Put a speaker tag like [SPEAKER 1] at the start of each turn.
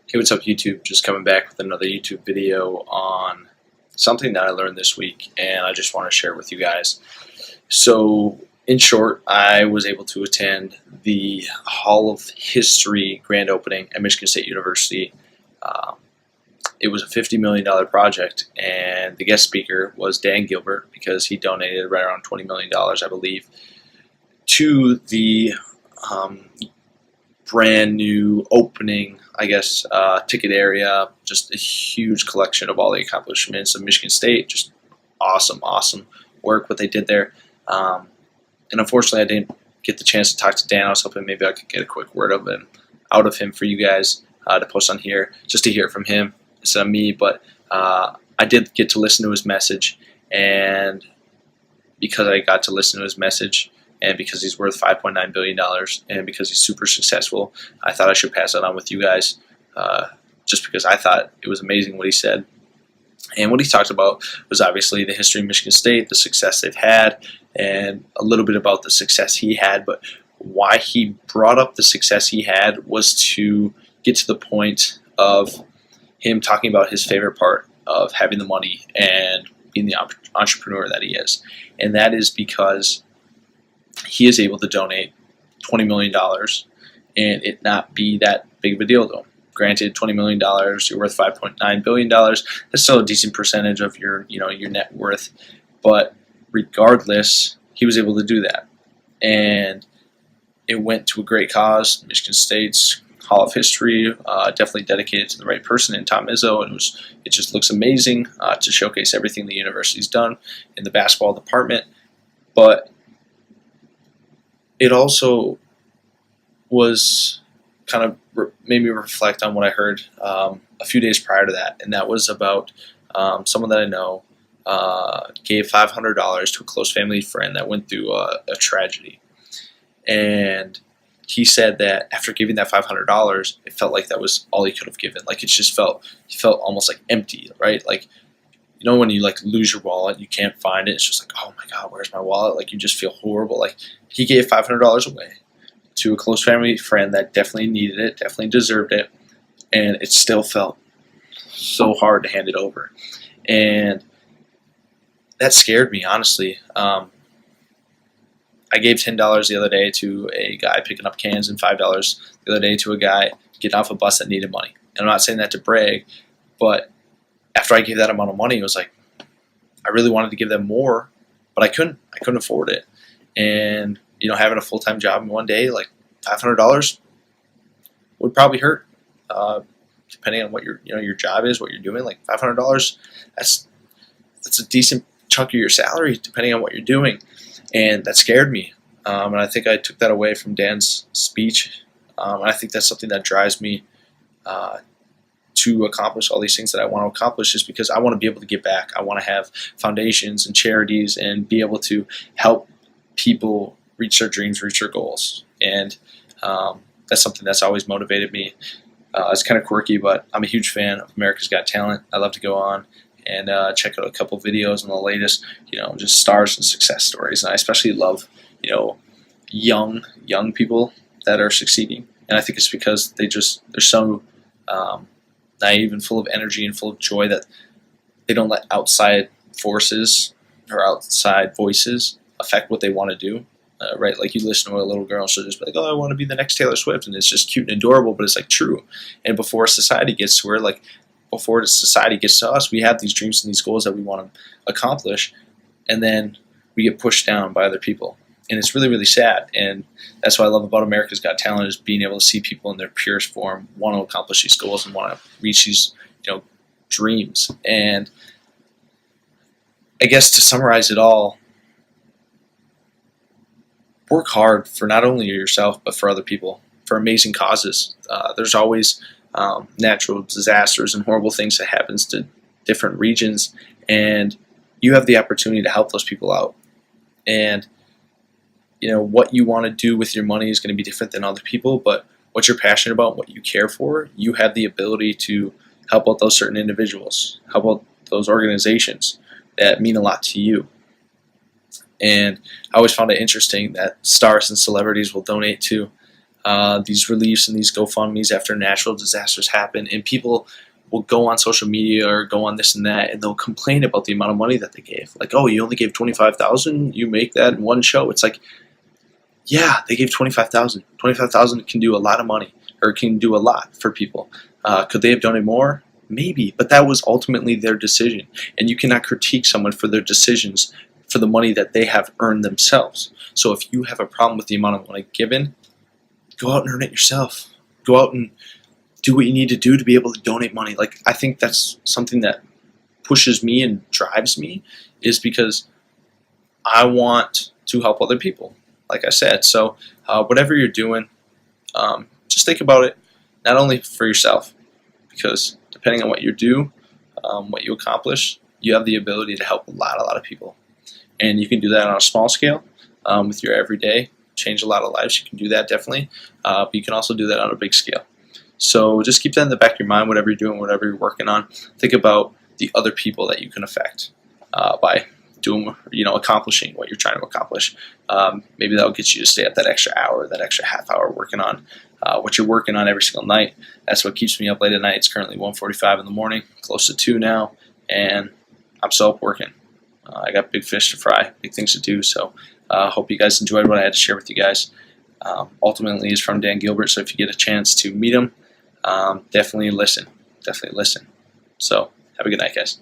[SPEAKER 1] Hey, what's up YouTube? Just coming back with another YouTube video on something that I learned this week, and I just want to share with you guys. So, in short, I was able to attend the Hall of History grand opening at Michigan State University. Um, it was a $50 million project, and the guest speaker was Dan Gilbert because he donated right around $20 million, I believe, to the brand new opening, ticket area. Just a huge collection of all the accomplishments of Michigan State. Just awesome work what they did there. And unfortunately, I didn't get the chance to talk to Dan. I was hoping maybe I could get a quick word out of him for you guys to post on here, just to hear it from him instead of me. But I did get to listen to his message, and because I got to listen to his message, and because he's worth $5.9 billion, and because he's super successful, I thought I should pass that on with you guys, just because I thought it was amazing what he said. And what he talked about was obviously the history of Michigan State, the success they've had, and a little bit about the success he had. But why he brought up the success he had was to get to the point of him talking about his favorite part of having the money and being the entrepreneur that he is. And that is because he is able to donate $20 million and it not be that big of a deal to him. Granted, $20 million, you're worth $5.9 billion. That's still a decent percentage of your net worth. But regardless, he was able to do that. And it went to a great cause, Michigan State's Hall of History, definitely dedicated to the right person in Tom Izzo. And it just looks amazing to showcase everything the university's done in the basketball department. But it also was kind of made me reflect on what I heard a few days prior to that, and that was about someone that I know gave $500 to a close family friend that went through a tragedy. And he said that after giving that $500, it felt like that was all he could have given. Like he felt almost like empty, right? Like, when you lose your wallet, you can't find it. It's just like, oh my God, where's my wallet? Like you just feel horrible. Like he gave $500 away to a close family friend that definitely needed it, definitely deserved it, and it still felt so hard to hand it over. And that scared me, honestly. I gave $10 the other day to a guy picking up cans and $5 the other day to a guy getting off a bus that needed money. And I'm not saying that to brag, but after I gave that amount of money, it was like I really wanted to give them more, but I couldn't afford it. And having a full-time job in one day, like $500 would probably hurt, depending on what your job is, what you're doing. Like $500, that's a decent chunk of your salary, depending on what you're doing, and that scared me. And I think I took that away from Dan's speech, and I think that's something that drives me to accomplish all these things that I want to accomplish, is because I want to be able to give back. I want to have foundations and charities and be able to help people reach their dreams, reach their goals. And that's something that's always motivated me. It's kind of quirky, but I'm a huge fan of America's Got Talent. I love to go on and check out a couple videos on the latest, just stars and success stories. And I especially love, young people that are succeeding. And I think it's because they're so naive and full of energy and full of joy that they don't let outside forces or outside voices affect what they want to do. Right, like you listen to a little girl, and she'll just be like, "Oh, I want to be the next Taylor Swift," and it's just cute and adorable, but it's like true. And before society gets to her, like before society gets to us, we have these dreams and these goals that we want to accomplish, and then we get pushed down by other people, and it's really sad. And that's what I love about America's Got Talent, is being able to see people in their purest form want to accomplish these goals and want to reach these dreams. And I guess to summarize it all, work hard for not only yourself, but for other people, for amazing causes. There's always natural disasters and horrible things that happens to different regions, and you have the opportunity to help those people out. And what you want to do with your money is going to be different than other people, but what you're passionate about, what you care for, you have the ability to help out those certain individuals, help out those organizations that mean a lot to you. And I always found it interesting that stars and celebrities will donate to these reliefs and these GoFundMe's after natural disasters happen, and people will go on social media or go on this and that, and they'll complain about the amount of money that they gave. Like, oh, you only gave 25,000. You make that in one show. It's like, yeah, they gave 25,000. 25,000 can do a lot of money, or can do a lot for people. Could they have done it more? Maybe, but that was ultimately their decision, and you cannot critique someone for their decisions for the money that they have earned themselves. So if you have a problem with the amount of money given, go out and earn it yourself. Go out and do what you need to do to be able to donate money. Like, I think that's something that pushes me and drives me, is because I want to help other people, like I said. So whatever you're doing, just think about it, not only for yourself, because depending on what you do, what you accomplish, you have the ability to help a lot of people. And you can do that on a small scale with your everyday, change a lot of lives. You can do that definitely, but you can also do that on a big scale. So just keep that in the back of your mind, whatever you're doing, whatever you're working on. Think about the other people that you can affect by doing, accomplishing what you're trying to accomplish. Maybe that'll get you to stay up that extra hour, that extra half hour working on what you're working on every single night. That's what keeps me up late at night. It's currently 1:45 in the morning, close to 2 now, and I'm still up working. I got big fish to fry, big things to do. So hope you guys enjoyed what I had to share with you guys. Ultimately, is from Dan Gilbert. So if you get a chance to meet him, definitely listen. Definitely listen. So have a good night, guys.